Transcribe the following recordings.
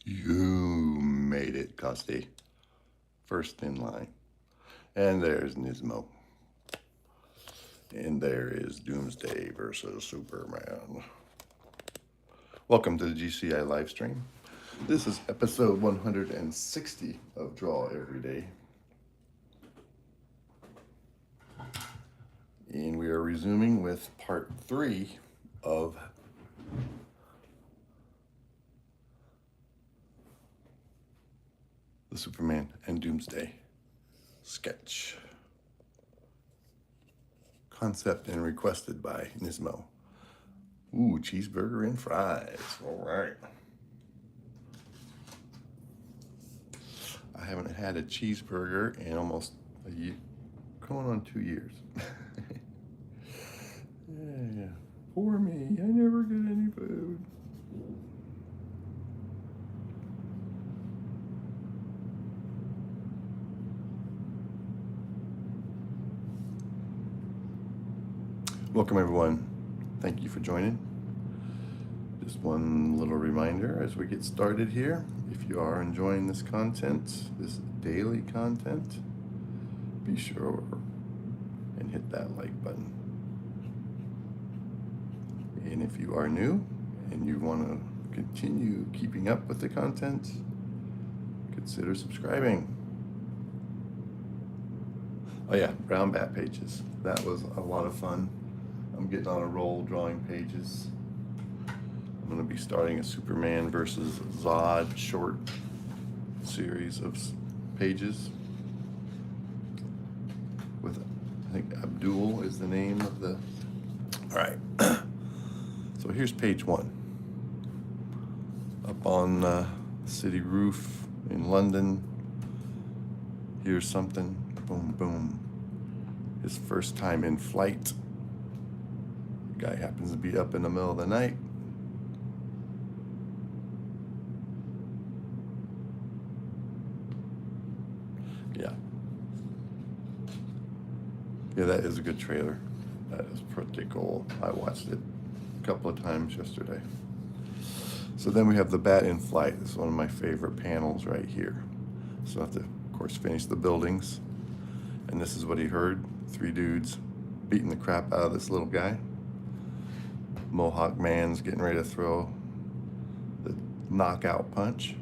You made it, Costi. First in line. And there's Nismo. And there is Doomsday versus Superman. Welcome to the GCI live stream. This is episode 160 of Draw Every Day. And we are resuming with part 3 of the Superman and Doomsday sketch. Concept and requested by Nismo. Ooh, cheeseburger and fries. All right. I haven't had a cheeseburger in almost a year, going on 2 years. Yeah. Poor me. I never get any food. Welcome, everyone. Thank you for joining. Just one little reminder as we get started here. If you are enjoying this content, this daily content, be sure and hit that like button. And if you are new and you want to continue keeping up with the content, consider subscribing. Oh yeah, brown bat pages. That was a lot of fun. I'm getting on a roll drawing pages. I'm going to be starting a Superman versus Zod short series of pages with, I think Abdul is the name of the, all right. So here's page 1. Up on the city roof in London. Here's something, boom, boom. His first time in flight. The guy happens to be up in the middle of the night. Yeah, that is a good trailer. That is pretty cool. I watched it a couple of times yesterday. So then we have the bat in flight. This is one of my favorite panels right here. So I have to, of course, finish the buildings. And this is what he heard. 3 dudes beating the crap out of this little guy. Mohawk man's getting ready to throw the knockout punch.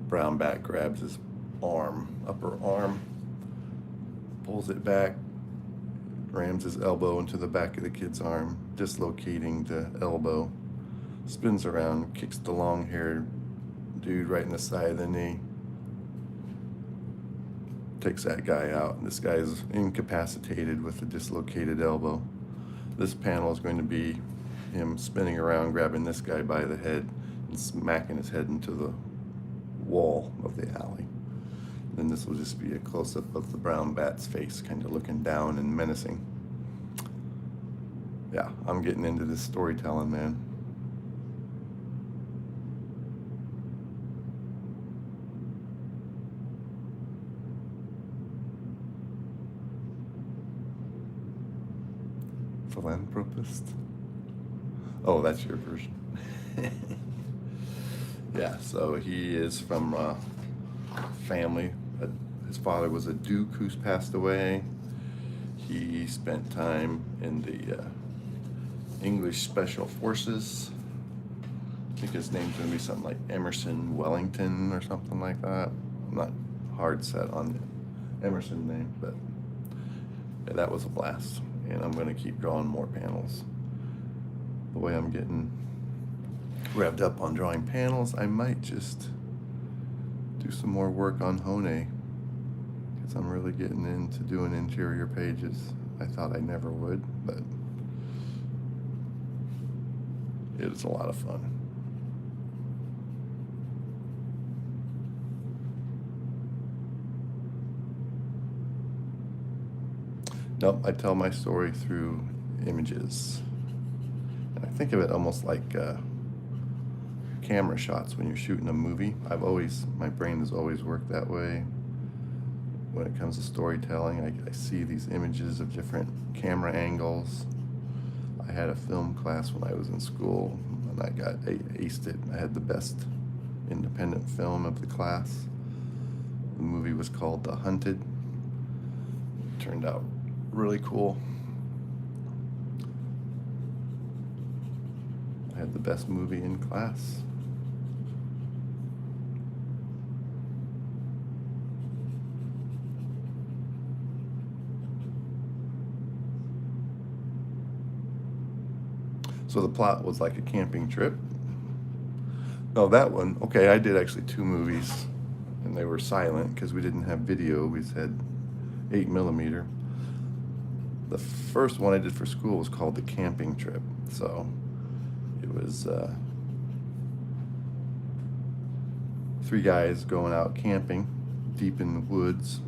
Brown bat grabs his arm, upper arm, pulls it back, rams his elbow into the back of the kid's arm, dislocating the elbow, spins around, kicks the long-haired dude right in the side of the knee, takes that guy out, and this guy is incapacitated with a dislocated elbow. This panel is going to be him spinning around, grabbing this guy by the head and smacking his head into the wall of the alley. Then this will just be a close-up of the brown bat's face, kind of looking down and menacing. Yeah, I'm getting into this storytelling, man. Philanthropist? Oh, that's your version. Yeah, so he is from family. His father was a duke who's passed away. He spent time in the English Special Forces. I think his name's going to be something like Emerson Wellington or something like that. I'm not hard set on the Emerson name, but yeah, that was a blast. And I'm going to keep drawing more panels. The way I'm getting revved up on drawing panels, I might just do some more work on Hone, because I'm really getting into doing interior pages. I thought I never would, but it is a lot of fun. Nope, I tell my story through images. And I think of it almost like camera shots when you're shooting a movie. My brain has always worked that way. When it comes to storytelling, I see these images of different camera angles. I had a film class when I was in school, and I aced it. I had the best independent film of the class. The movie was called The Hunted. Turned out really cool. I had the best movie in class. So the plot was like a camping trip. No, that one, okay, I did actually 2 movies, and they were silent because we didn't have video. We had 8mm. The first one I did for school was called The Camping Trip. So it was 3 guys going out camping deep in the woods,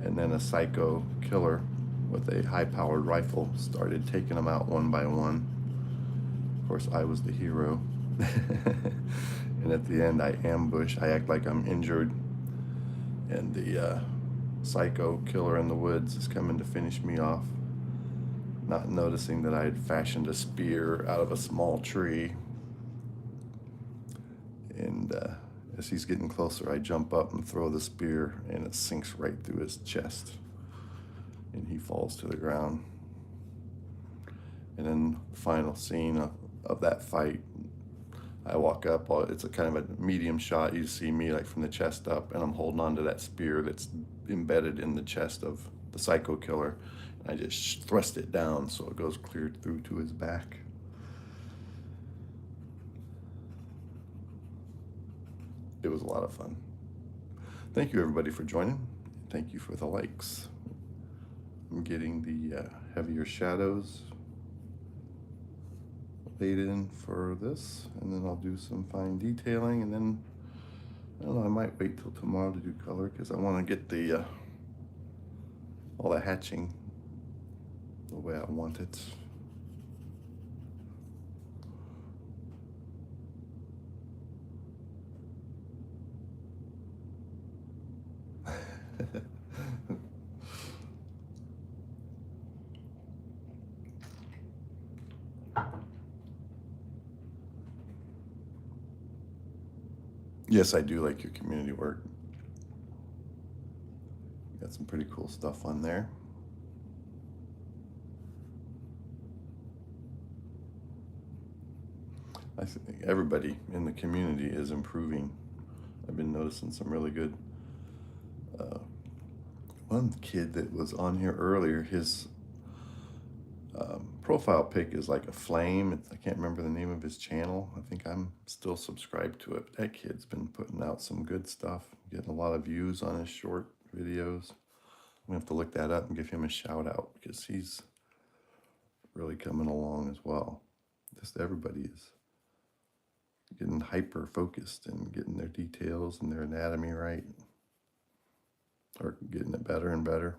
and then a psycho killer with a high-powered rifle started taking them out one by one. Of course, I was the hero. And at the end, I act like I'm injured, and the psycho killer in the woods is coming to finish me off, not noticing that I had fashioned a spear out of a small tree. And as he's getting closer, I jump up and throw the spear, and it sinks right through his chest, and he falls to the ground. And then the final scene of that fight, I walk up, it's a kind of a medium shot. You see me like from the chest up, and I'm holding on to that spear that's embedded in the chest of the psycho killer. And I just thrust it down so it goes clear through to his back. It was a lot of fun. Thank you everybody for joining. Thank you for the likes. I'm getting the heavier shadows laid in for this, and then I'll do some fine detailing, and then I don't know, I might wait till tomorrow to do color because I want to get the all the hatching the way I want it. Yes, I do like your community work. Got some pretty cool stuff on there. I think everybody in the community is improving. I've been noticing some really good. One kid that was on here earlier, his profile pic is like a flame. I can't remember the name of his channel. I think I'm still subscribed to it. But that kid's been putting out some good stuff, getting a lot of views on his short videos. I'm gonna have to look that up and give him a shout out because he's really coming along as well. Just everybody is getting hyper focused and getting their details and their anatomy right, or getting it better and better.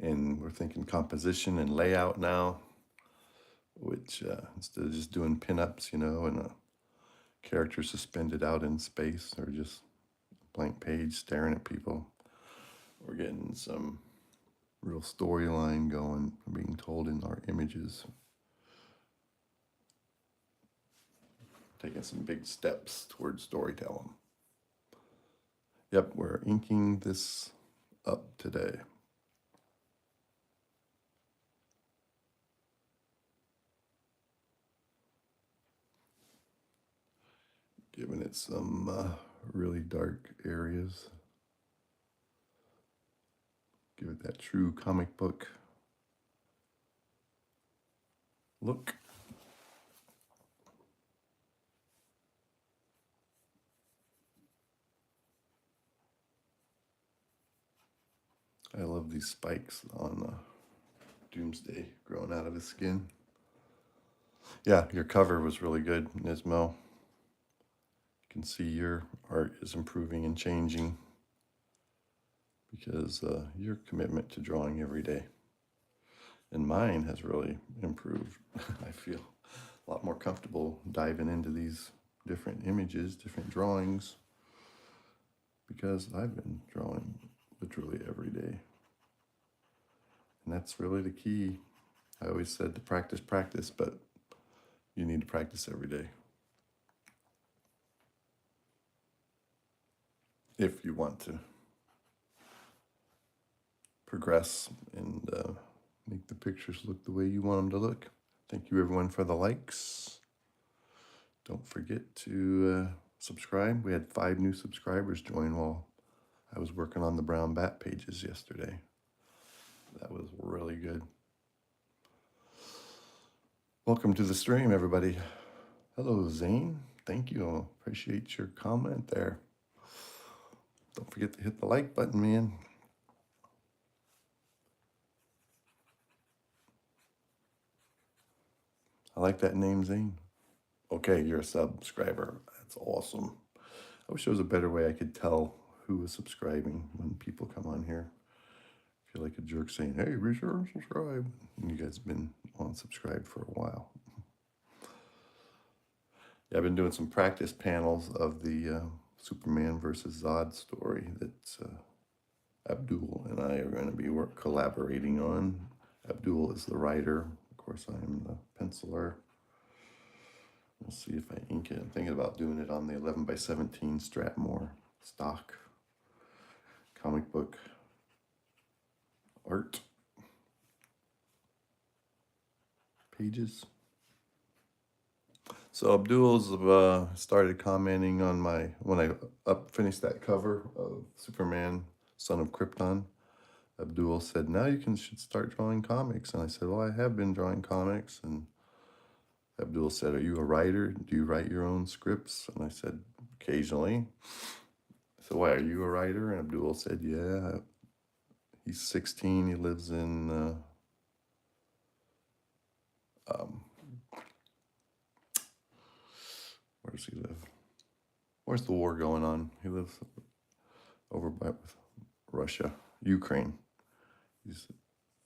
And we're thinking composition and layout now, which instead of just doing pinups, and a character suspended out in space or just a blank page staring at people, we're getting some real storyline going, being told in our images. Taking some big steps towards storytelling. Yep, we're inking this up today. Giving it some really dark areas. Give it that true comic book look. I love these spikes on Doomsday growing out of his skin. Yeah, your cover was really good, Nismo. You can see your art is improving and changing because your commitment to drawing every day. And mine has really improved. I feel a lot more comfortable diving into these different images, different drawings, because I've been drawing literally every day. And that's really the key. I always said to practice, but you need to practice every day if you want to progress and make the pictures look the way you want them to look. Thank you everyone for the likes. Don't forget to subscribe. We had 5 new subscribers join while I was working on the brown bat pages yesterday. That was really good. Welcome to the stream, everybody. Hello, Zane. Thank you. Appreciate your comment there. Don't forget to hit the like button, man. I like that name, Zane. Okay, you're a subscriber. That's awesome. I wish there was a better way I could tell who was subscribing when people come on here. I feel like a jerk saying, hey, be sure and subscribe. And you guys have been unsubscribed for a while. Yeah, I've been doing some practice panels of the Superman versus Zod story that Abdul and I are going to be collaborating on. Abdul is the writer. Of course, I am the penciler. We'll see if I ink it. I'm thinking about doing it on the 11x17 Strathmore stock comic book art pages. So Abdul's started commenting on when I finished that cover of Superman, Son of Krypton. Abdul said, now you should start drawing comics. And I said, well, I have been drawing comics. And Abdul said, are you a writer? Do you write your own scripts? And I said, occasionally. So why, are you a writer? And Abdul said, yeah. He's 16. He lives in where does he live? Where's the war going on? He lives over by Russia, Ukraine. He's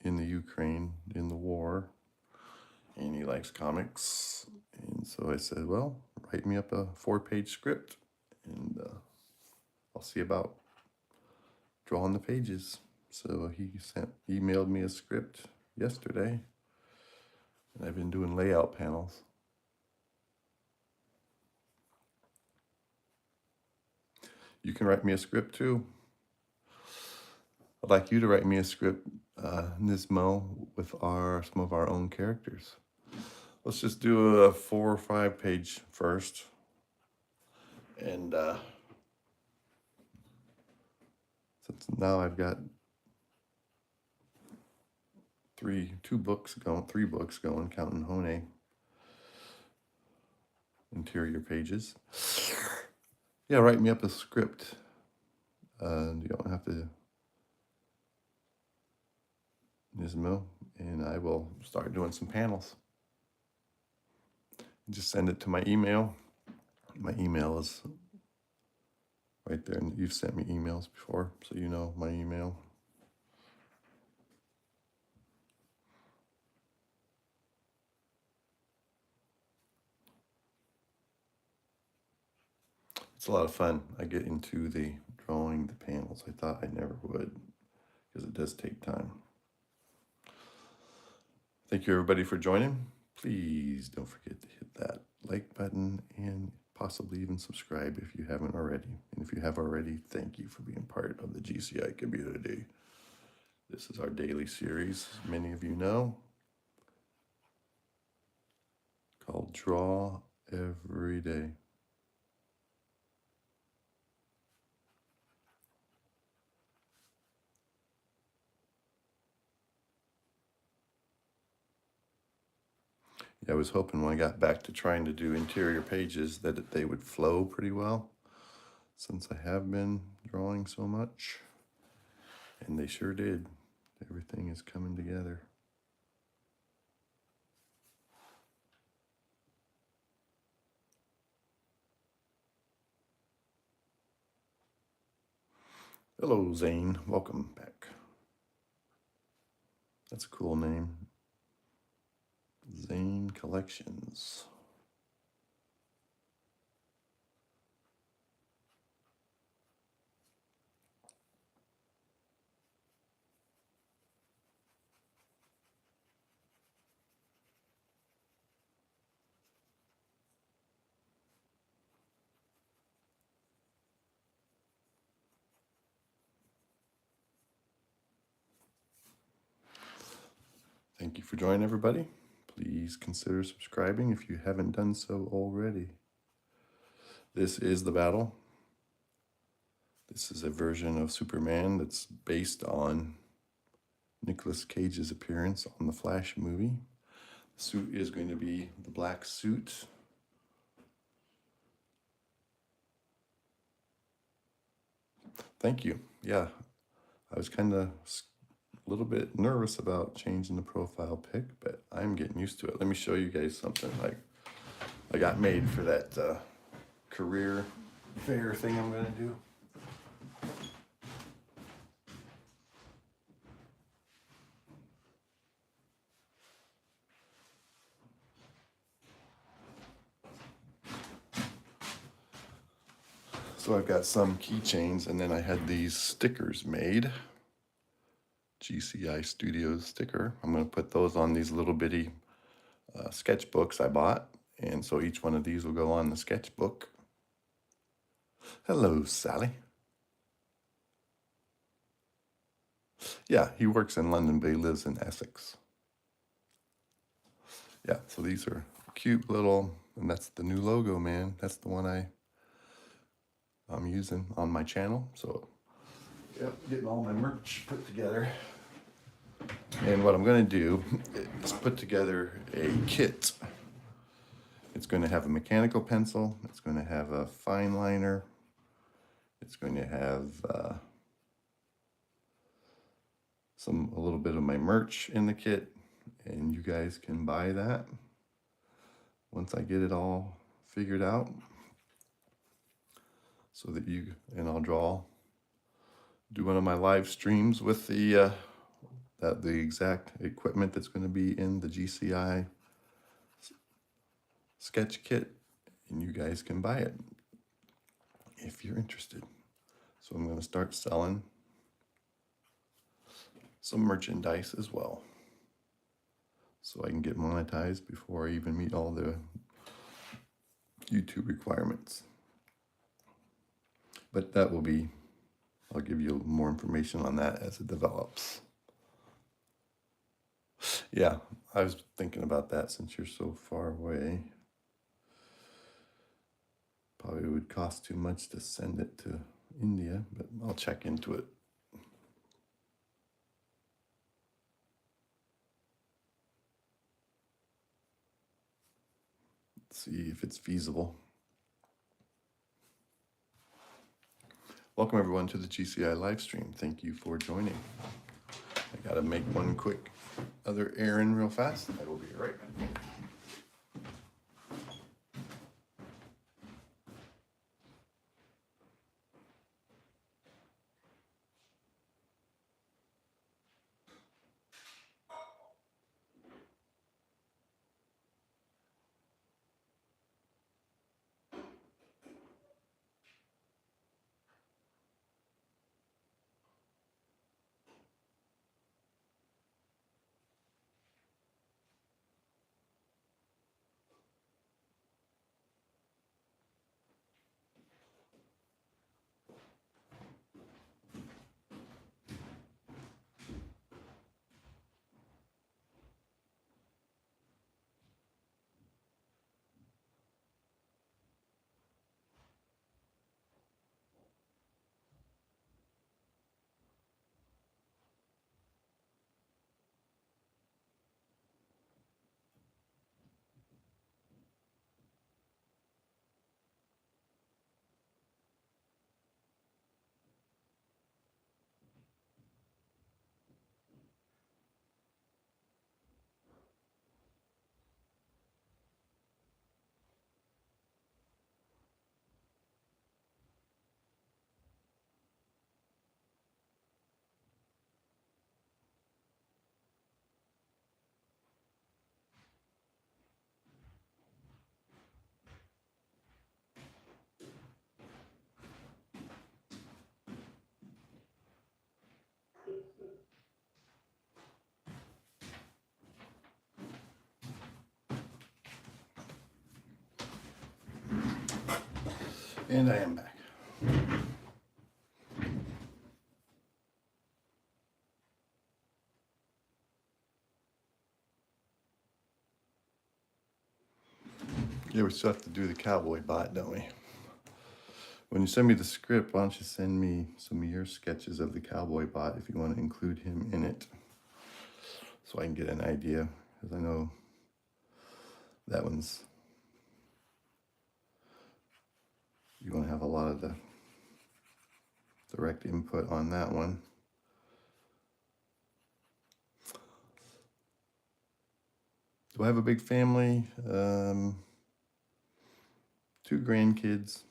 in the Ukraine, in the war, and he likes comics. And so I said, well, write me up a 4-page script, and I'll see about drawing the pages. So he emailed me a script yesterday, and I've been doing layout panels. You can write me a script too. I'd like you to write me a script, Nismo, with some of our own characters. Let's just do a 4 or 5 page first. And since now I've got 3 books going, counting Hone interior pages. Yeah, write me up a script. You don't have to Nismo, and I will start doing some panels. Just send it to my email. My email is right there, and you've sent me emails before, so you know my email. It's a lot of fun. I get into the drawing the panels. I thought I never would, because it does take time. Thank you everybody for joining. Please don't forget to hit that like button and possibly even subscribe if you haven't already. And if you have already, thank you for being part of the GCI community. This is our daily series, many of you know, called Draw Every Day. I was hoping when I got back to trying to do interior pages that they would flow pretty well, since I have been drawing so much, and they sure did. Everything is coming together. Hello, Zane. Welcome back. That's a cool name. Zane Collections. Thank you for joining, everybody. Please consider subscribing if you haven't done so already. This is The Battle. This is a version of Superman that's based on Nicolas Cage's appearance on the Flash movie. The suit is going to be the black suit. Thank you. Yeah, I was kind of a little bit nervous about changing the profile pic, but I'm getting used to it. Let me show you guys something like I got made for that career fair thing I'm going to do. So I've got some keychains, and then I had these stickers made. GCI Studios sticker. I'm going to put those on these little bitty sketchbooks I bought. And so each one of these will go on the sketchbook. Hello, Sally. Yeah, he works in London, but he lives in Essex. Yeah, so these are cute little, and that's the new logo, man. That's the one I'm using on my channel. So, yep, getting all my merch put together. And what I'm going to do is put together a kit. It's going to have a mechanical pencil. It's going to have a fine liner. It's going to have a little bit of my merch in the kit, and you guys can buy that once I get it all figured out, so that I'll do one of my live streams with the exact equipment that's going to be in the GCI sketch kit, and you guys can buy it if you're interested. So I'm going to start selling some merchandise as well, so I can get monetized before I even meet all the YouTube requirements. But I'll give you more information on that as it develops. Yeah, I was thinking about that since you're so far away. Probably would cost too much to send it to India, but I'll check into it. Let's see if it's feasible. Welcome everyone to the GCI live stream. Thank you for joining. I gotta make one quick other errand real fast. I will be right back. And I am back. Yeah, we still have to do the cowboy bot, don't we? When you send me the script, why don't you send me some of your sketches of the cowboy bot if you want to include him in it, so I can get an idea, because I know that one's, you want to have a lot of the direct input on that one. Do I have a big family? 2 grandkids,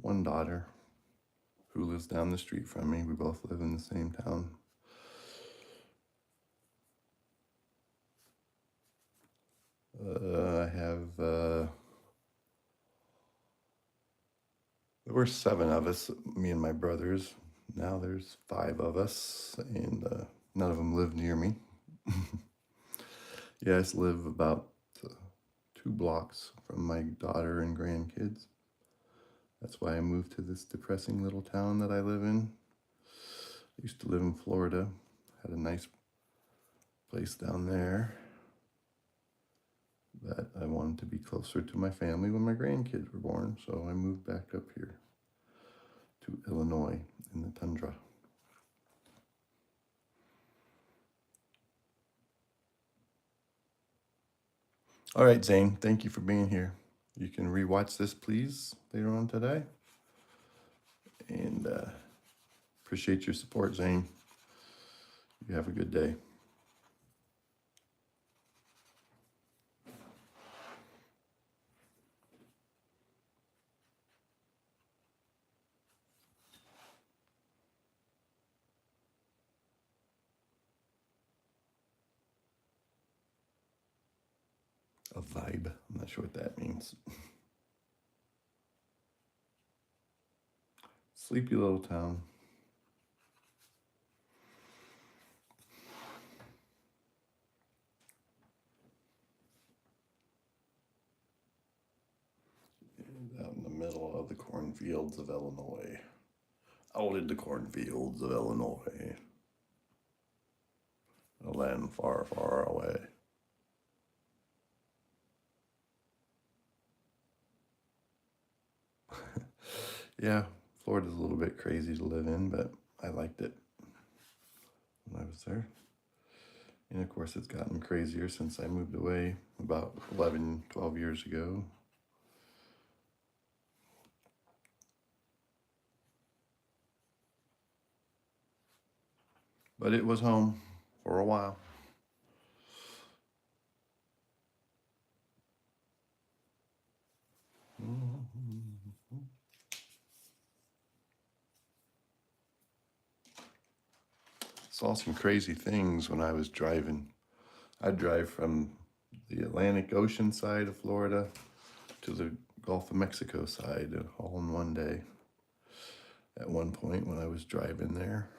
1 daughter who lives down the street from me. We both live in the same town. I have, there were 7 of us, me and my brothers. Now there's 5 of us, and none of them live near me. Yeah, I just live about 2 blocks from my daughter and grandkids. That's why I moved to this depressing little town that I live in. I used to live in Florida, had a nice place down there, but I wanted to be closer to my family when my grandkids were born, so I moved back up here to Illinois in the tundra. All right, Zane, thank you for being here. You can rewatch this, please, later on today. And appreciate your support, Zane. You have a good day. A vibe. I'm not sure what that means. Sleepy little town. Out in the middle of the cornfields of Illinois. Out in the cornfields of Illinois. A land far, far away. Yeah, Florida's a little bit crazy to live in, but I liked it when I was there. And of course, it's gotten crazier since I moved away about 11, 12 years ago. But it was home for a while. Saw some crazy things when I was driving. I'd drive from the Atlantic Ocean side of Florida to the Gulf of Mexico side all in one day at one point when I was driving there.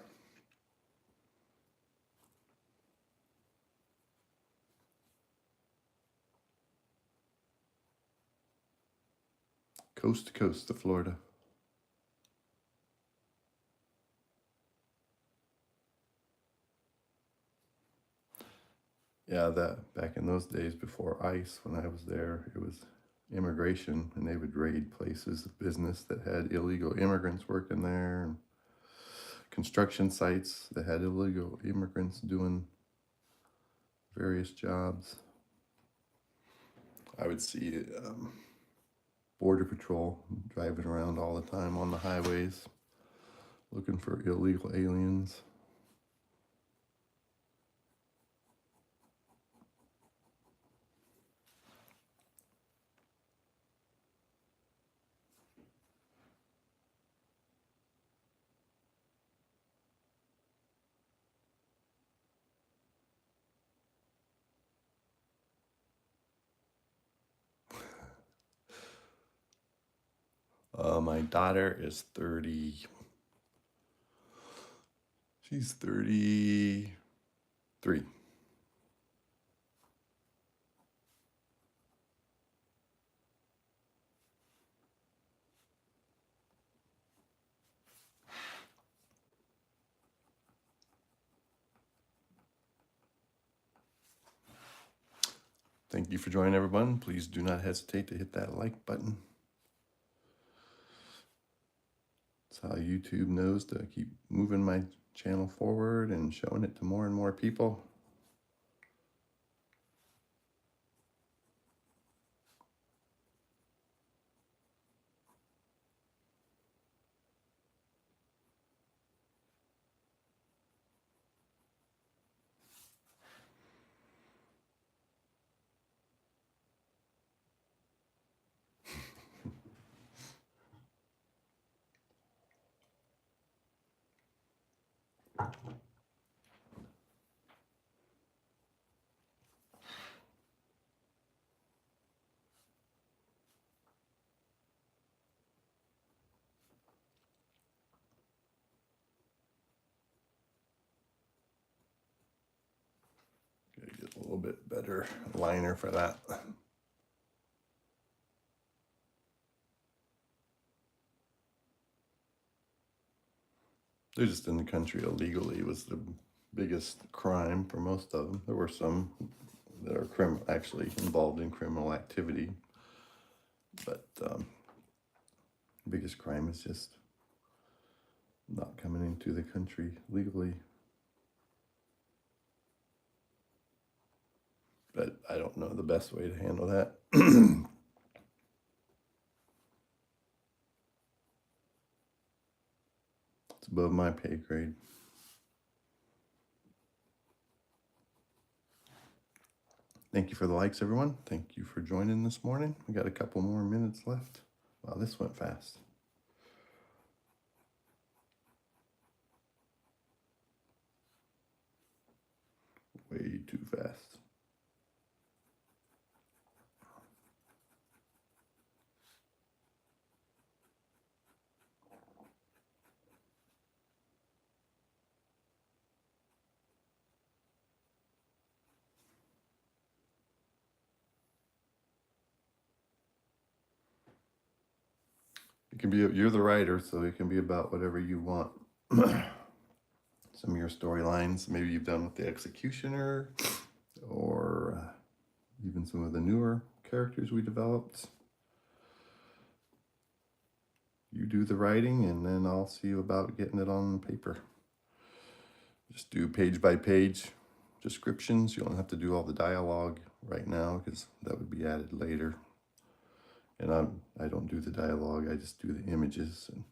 Coast to coast to Florida. Yeah, that back in those days before ICE, when I was there, it was immigration, and they would raid places of business that had illegal immigrants working there, and construction sites that had illegal immigrants doing various jobs. I would see Border Patrol driving around all the time on the highways looking for illegal aliens. My daughter is 30. She's 33. Thank you for joining, everyone. Please do not hesitate to hit that like button. It's how YouTube knows to keep moving my channel forward and showing it to more and more people. Gotta get a little bit better liner for that. They're just in the country illegally was the biggest crime for most of them. There were some that are actually involved in criminal activity, but biggest crime is just not coming into the country legally. But I don't know the best way to handle that. It's above my pay grade. Thank you for the likes, everyone. Thank you for joining this morning. We got a couple more minutes left. Wow, this went fast. Way too fast. It can be, you're the writer, so it can be about whatever you want. Some of your storylines, maybe you've done with the Executioner, or even some of the newer characters we developed. You do the writing, and then I'll see you about getting it on paper. Just do page by page descriptions. You don't have to do all the dialogue right now, because that would be added later. And I don't do the dialogue, I just do the images, and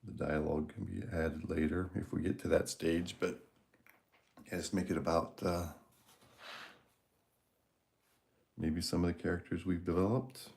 the dialogue can be added later if we get to that stage. But yeah, just make it about maybe some of the characters we've developed.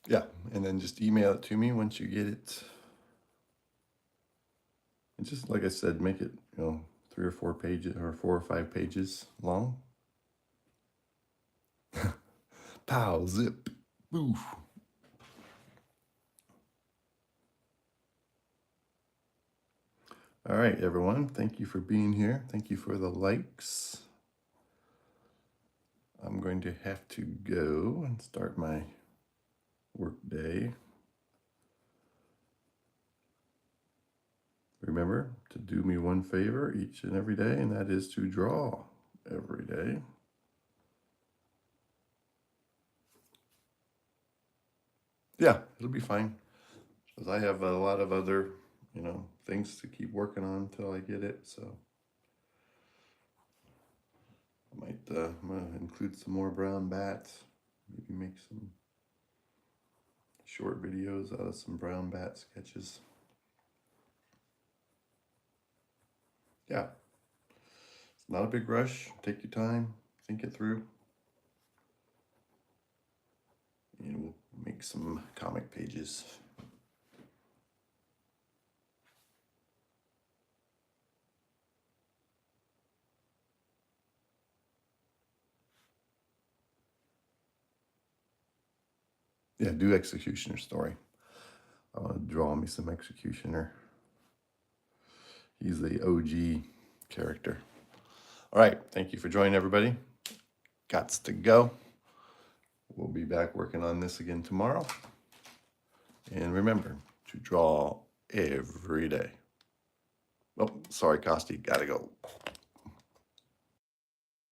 Yeah, and then just email it to me once you get it. And just like I said, make it, 3 or 4 pages, or 4 or 5 pages long. Pow, zip, boof. All right, everyone. Thank you for being here. Thank you for the likes. I'm going to have to go and start my work day. Remember to do me one favor each and every day, and that is to draw every day. Yeah, it'll be fine, because I have a lot of other, things to keep working on until I get it. So I might I'm gonna include some more brown bats. Maybe make some short videos out of some brown bat sketches. Yeah, it's not a big rush. Take your time, think it through, and we'll make some comic pages. Yeah, do Executioner story. I want to draw me some Executioner. He's the OG character. All right, thank you for joining, everybody. Gots to go. We'll be back working on this again tomorrow. And remember to draw every day. Oh, sorry, Costi, gotta go.